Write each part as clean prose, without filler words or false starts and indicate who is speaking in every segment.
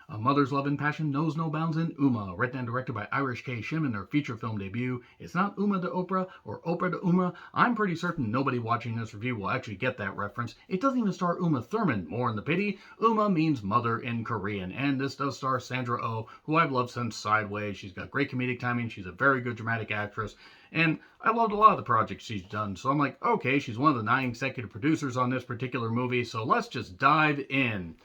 Speaker 1: A Mother's Love and Passion Knows No Bounds in Umma, written and directed by Irish K. Shim in their feature film debut. It's not Umma to Oprah or Oprah to Umma. I'm pretty certain nobody watching this review will actually get that reference. It doesn't even star Uma Thurman, more in the pity. Umma means mother in Korean, and this does star Sandra Oh, who I've loved since Sideways. She's got great comedic timing, she's a very good dramatic actress, and I loved a lot of the projects she's done, so I'm like, okay, she's one of the 9 executive producers on this particular movie, so let's just dive in.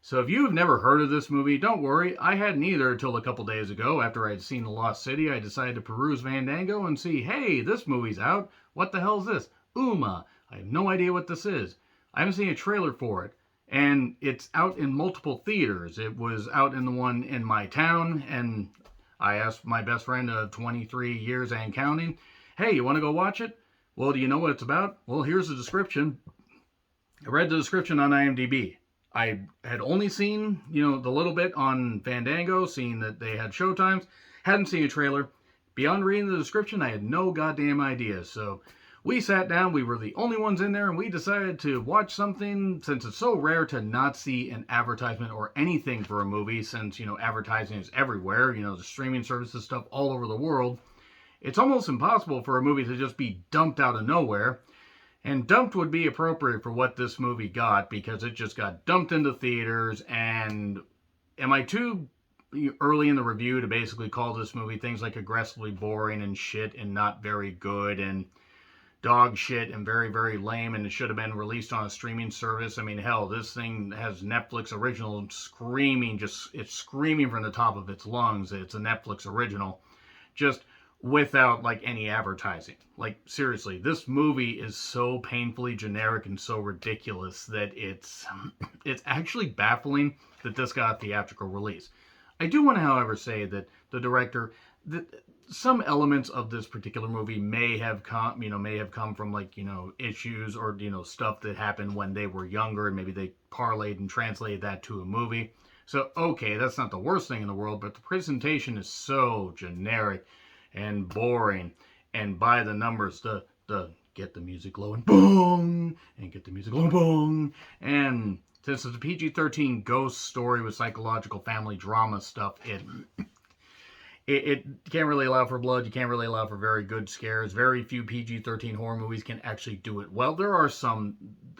Speaker 1: So if you've never heard of this movie, don't worry. I hadn't either until a couple days ago. After I had seen The Lost City, I decided to peruse Fandango and see, hey, this movie's out. What the hell's this? Umma. I have no idea what this is. I haven't seen a trailer for it. And it's out in multiple theaters. It was out in the one in my town, and I asked my best friend of 23 years and counting, hey, you want to go watch it? Well, do you know what it's about? Well, here's the description. I read the description on IMDb. I had only seen, the little bit on Fandango, seeing that they had showtimes. Hadn't seen a trailer. Beyond reading the description, I had no goddamn idea. So we sat down. We were the only ones in there, and we decided to watch something, since it's so rare to not see an advertisement or anything for a movie, since, advertising is everywhere, the streaming services stuff all over the world. It's almost impossible for a movie to just be dumped out of nowhere. And dumped would be appropriate for what this movie got, because it just got dumped into theaters. And am I too early in the review to basically call this movie things like aggressively boring and shit and not very good and dog shit and very, very lame, and it should have been released on a streaming service? I mean, hell, this thing has Netflix original screaming, it's screaming from the top of its lungs. It's a Netflix original. Just without like any advertising. Like, seriously, this movie is so painfully generic and so ridiculous that it's actually baffling that this got a theatrical release. I do want to, however, say that the director, that some elements of this particular movie may have come from like, issues or, stuff that happened when they were younger, and maybe they parlayed and translated that to a movie. So, okay, that's not the worst thing in the world, but the presentation is so generic and boring and by the numbers. The get the music low and boom, and get the music low and boom. And since it's a PG-13 ghost story with psychological family drama stuff, it can't really allow for blood. You can't really allow for very good scares. Very few PG-13 horror movies can actually do it well. There are some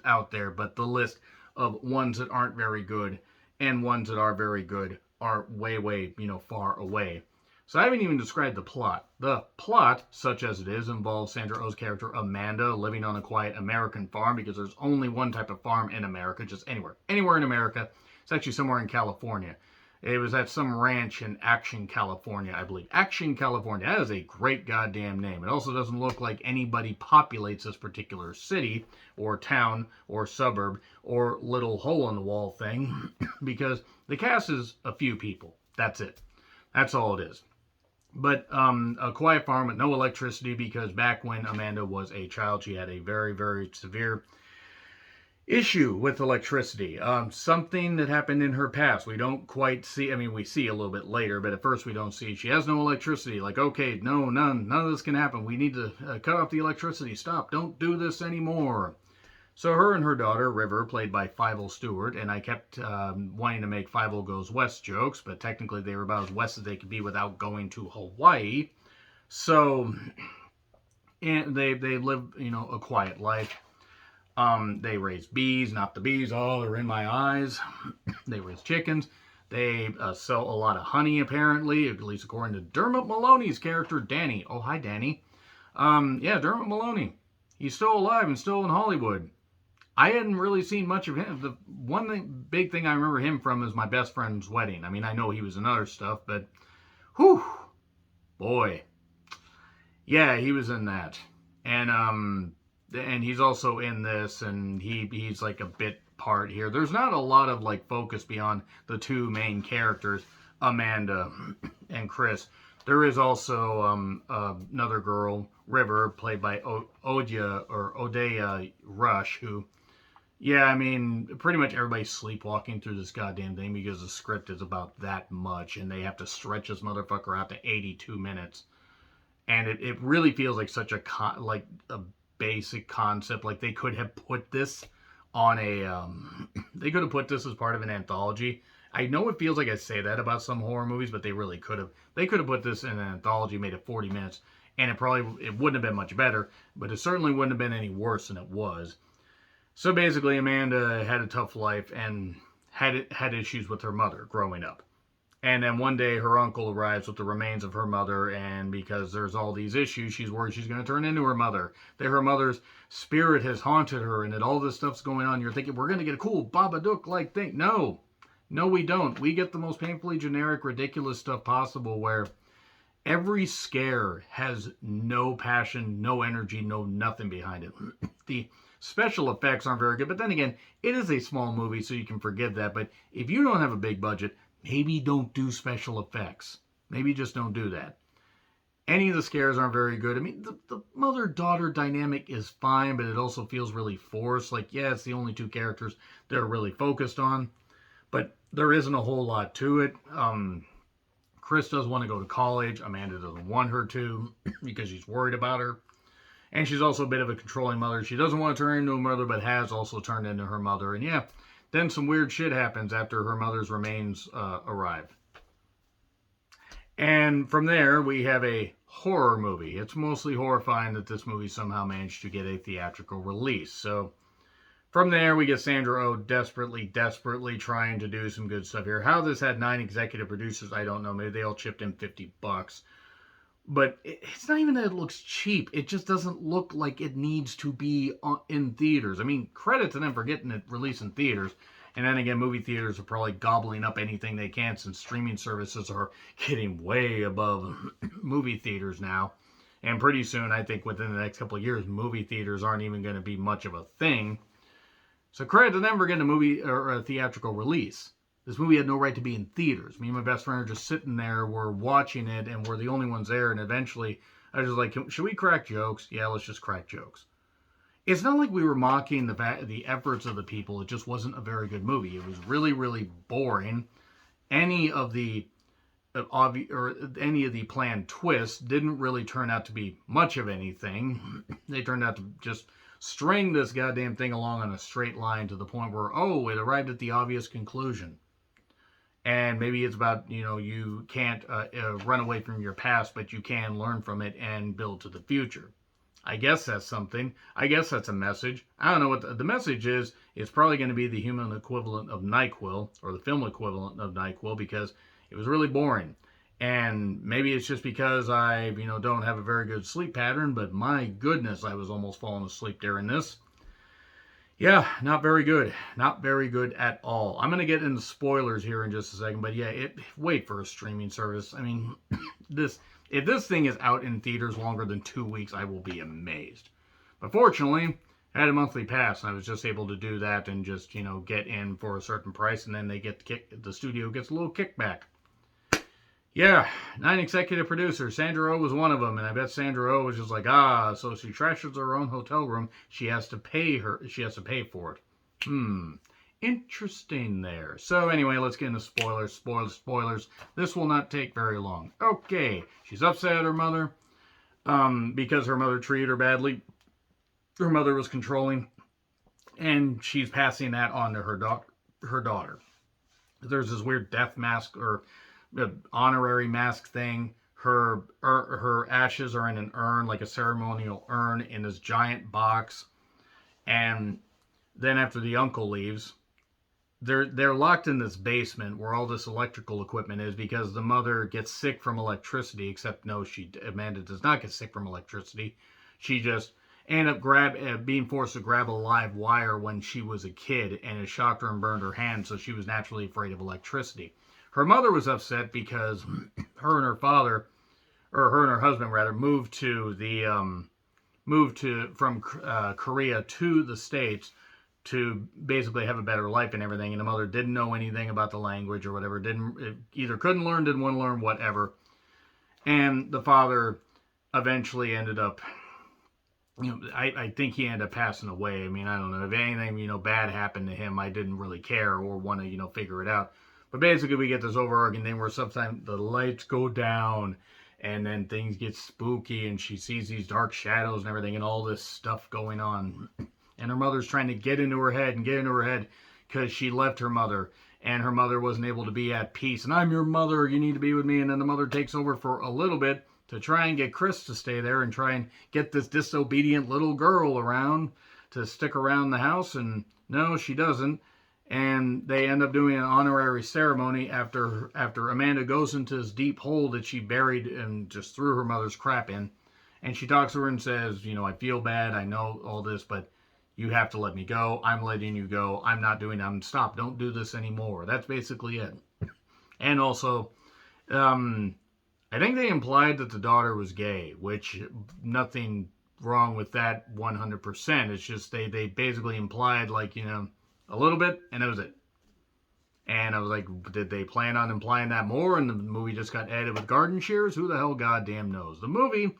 Speaker 1: out there, but the list of ones that aren't very good and ones that are very good are way, way, far away. So I haven't even described the plot. The plot, such as it is, involves Sandra Oh's character Amanda living on a quiet American farm, because there's only one type of farm in America, just anywhere. Anywhere in America. It's actually somewhere in California. It was at some ranch in Action, California, I believe. Action, California. That is a great goddamn name. It also doesn't look like anybody populates this particular city or town or suburb or little hole-in-the-wall thing, because the cast is a few people. That's it. That's all it is. But a quiet farm with no electricity, because back when Amanda was a child, she had a very, very severe issue with electricity. Something that happened in her past. We don't quite see. I mean, we see a little bit later, but at first we don't see. She has no electricity. Like, okay, no, none of this can happen. We need to cut off the electricity. Stop. Don't do this anymore. So her and her daughter, River, played by Fievel Stewart, and I kept wanting to make Fievel Goes West jokes, but technically they were about as west as they could be without going to Hawaii. So, and they live, a quiet life. They raise bees, not the bees, oh, they're in my eyes. They raise chickens. They sell a lot of honey, apparently, at least according to Dermot Mulroney's character, Danny. Oh, hi, Danny. Yeah, Dermot Mulroney. He's still alive and still in Hollywood. I hadn't really seen much of him. The big thing I remember him from is My Best Friend's Wedding. I mean, I know he was in other stuff, but whew, boy. Yeah, he was in that. And he's also in this, and he's like a bit part here. There's not a lot of like focus beyond the two main characters, Amanda and Chris. There is also another girl, River, played by Odeya Rush, who, yeah, I mean, pretty much everybody's sleepwalking through this goddamn thing, because the script is about that much, and they have to stretch this motherfucker out to 82 minutes. And it really feels like such a basic concept. Like, they could have put this on they could have put this as part of an anthology I know it feels like I say that about some horror movies, but they really could have. They could have put this in an anthology, made it 40 minutes, and it wouldn't have been much better, but it certainly wouldn't have been any worse than it was. So basically, Amanda had a tough life and had issues with her mother growing up. And then one day her uncle arrives with the remains of her mother, and because there's all these issues, she's worried she's going to turn into her mother. That her mother's spirit has haunted her, and that all this stuff's going on. You're thinking, we're going to get a cool Babadook-like thing. No. No, we don't. We get the most painfully generic, ridiculous stuff possible where every scare has no passion, no energy, no nothing behind it. The special effects aren't very good, but then again, it is a small movie, so you can forgive that. But if you don't have a big budget, maybe don't do special effects. Maybe just don't do that. Any of the scares aren't very good. I mean, the mother-daughter dynamic is fine, but it also feels really forced. Like, yeah, it's the only two characters they're really focused on, but there isn't a whole lot to it. Chris does want to go to college. Amanda doesn't want her to because she's worried about her. And she's also a bit of a controlling mother. She doesn't want to turn into a mother, but has also turned into her mother. And yeah, then some weird shit happens after her mother's remains arrive. And from there, we have a horror movie. It's mostly horrifying that this movie somehow managed to get a theatrical release. So from there, we get Sandra Oh desperately trying to do some good stuff here. How this had 9 executive producers, I don't know. Maybe they all chipped in $50. But it's not even that it looks cheap. It just doesn't look like it needs to be in theaters. I mean, credit to them for getting it released in theaters. And then again, movie theaters are probably gobbling up anything they can since streaming services are getting way above movie theaters now. And pretty soon, I think within the next couple of years, movie theaters aren't even going to be much of a thing. So credit to them for getting a movie or a theatrical release. This movie had no right to be in theaters. Me and my best friend are just sitting there, we're watching it, and we're the only ones there. And eventually, I was just like, should we crack jokes? Yeah, let's just crack jokes. It's not like we were mocking the efforts of the people. It just wasn't a very good movie. It was really boring. Any of the planned twists didn't really turn out to be much of anything. They turned out to just string this goddamn thing along on a straight line to the point where, oh, it arrived at the obvious conclusion. And maybe it's about, you can't run away from your past, but you can learn from it and build to the future. I guess that's something. I guess that's a message. I don't know what the message is. It's probably going to be the human equivalent of NyQuil, or the film equivalent of NyQuil, because it was really boring. And maybe it's just because I, don't have a very good sleep pattern, but my goodness, I was almost falling asleep during this. Yeah, not very good. Not very good at all. I'm going to get into spoilers here in just a second, but yeah, wait for a streaming service. I mean, if this thing is out in theaters longer than 2 weeks, I will be amazed. But fortunately, I had a monthly pass, and I was just able to do that and just, get in for a certain price, and then the studio gets a little kickback. Yeah, 9 executive producers. Sandra Oh was one of them, and I bet Sandra Oh was just like, so she trashes her own hotel room. She has to pay for it. Interesting there. So anyway, let's get into spoilers. This will not take very long. Okay, she's upset at her mother because her mother treated her badly. Her mother was controlling, and she's passing that on to her daughter. There's this weird death mask or honorary mask thing. Her ashes are in an urn, like a ceremonial urn, in this giant box. And then after the uncle leaves, they're locked in this basement where all this electrical equipment is because the mother gets sick from electricity. Except no, Amanda does not get sick from electricity. She just ended up being forced to grab a live wire when she was a kid, and it shocked her and burned her hand, so she was naturally afraid of electricity. Her mother was upset because her and her husband rather, moved from Korea to the States to basically have a better life and everything. And the mother didn't know anything about the language or whatever. Either couldn't learn, didn't want to learn, whatever. And the father eventually ended up, I think he ended up passing away. I mean, I don't know if anything, bad happened to him. I didn't really care or want to, figure it out. But basically, we get this overarching thing where sometimes the lights go down and then things get spooky and she sees these dark shadows and everything and all this stuff going on. And her mother's trying to get into her head because she left her mother. and her mother wasn't able to be at peace. And I'm your mother, you need to be with me. And then the mother takes over for a little bit to try and get Chris to stay there and try and get this disobedient little girl around to stick around the house. And no, she doesn't. And they end up doing an honorary ceremony after Amanda goes into this deep hole that she buried and just threw her mother's crap in. And she talks to her and says, you know, I feel bad, I know all this, but you have to let me go. I'm letting you go. I'm not doing it. Stop. Don't do this anymore. That's basically it. And also, I think they implied that the daughter was gay, which nothing wrong with that 100%. It's just they basically implied, like, you know, a little bit, and that was it. And I was like, did they plan on implying that more? And the movie just got edited with garden shears? Who the hell goddamn knows? The movie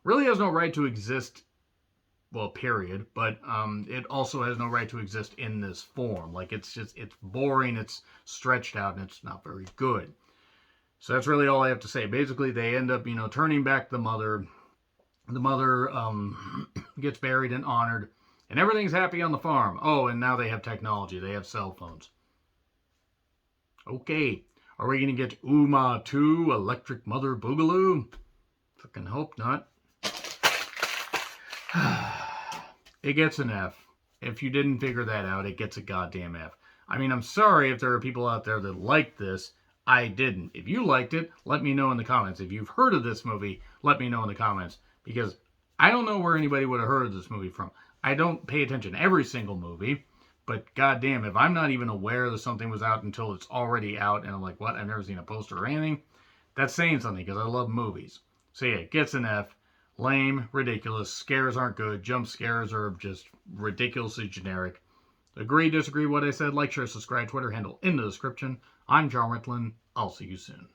Speaker 1: really has no right to exist, well, period. But it also has no right to exist in this form. Like, it's boring, it's stretched out, and it's not very good. So that's really all I have to say. Basically, they end up, you know, turning back the mother. The mother gets buried and honored. And everything's happy on the farm. Oh, and now they have technology. They have cell phones. Okay. Are we going to get Umma 2, Electric Mother Boogaloo? Fucking hope not. It gets an F. If you didn't figure that out, it gets a goddamn F. I mean, I'm sorry if there are people out there that like this. I didn't. If you liked it, let me know in the comments. If you've heard of this movie, let me know in the comments. Because I don't know where anybody would have heard of this movie from. I don't pay attention to every single movie, but goddamn, if I'm not even aware that something was out until it's already out, and I'm like, what? I've never seen a poster or anything. That's saying something, because I love movies. So yeah, it gets an F. Lame, ridiculous, scares aren't good, jump scares are just ridiculously generic. Agree, disagree what I said, like, share, subscribe, Twitter handle in the description. I'm John Ritlin. I'll see you soon.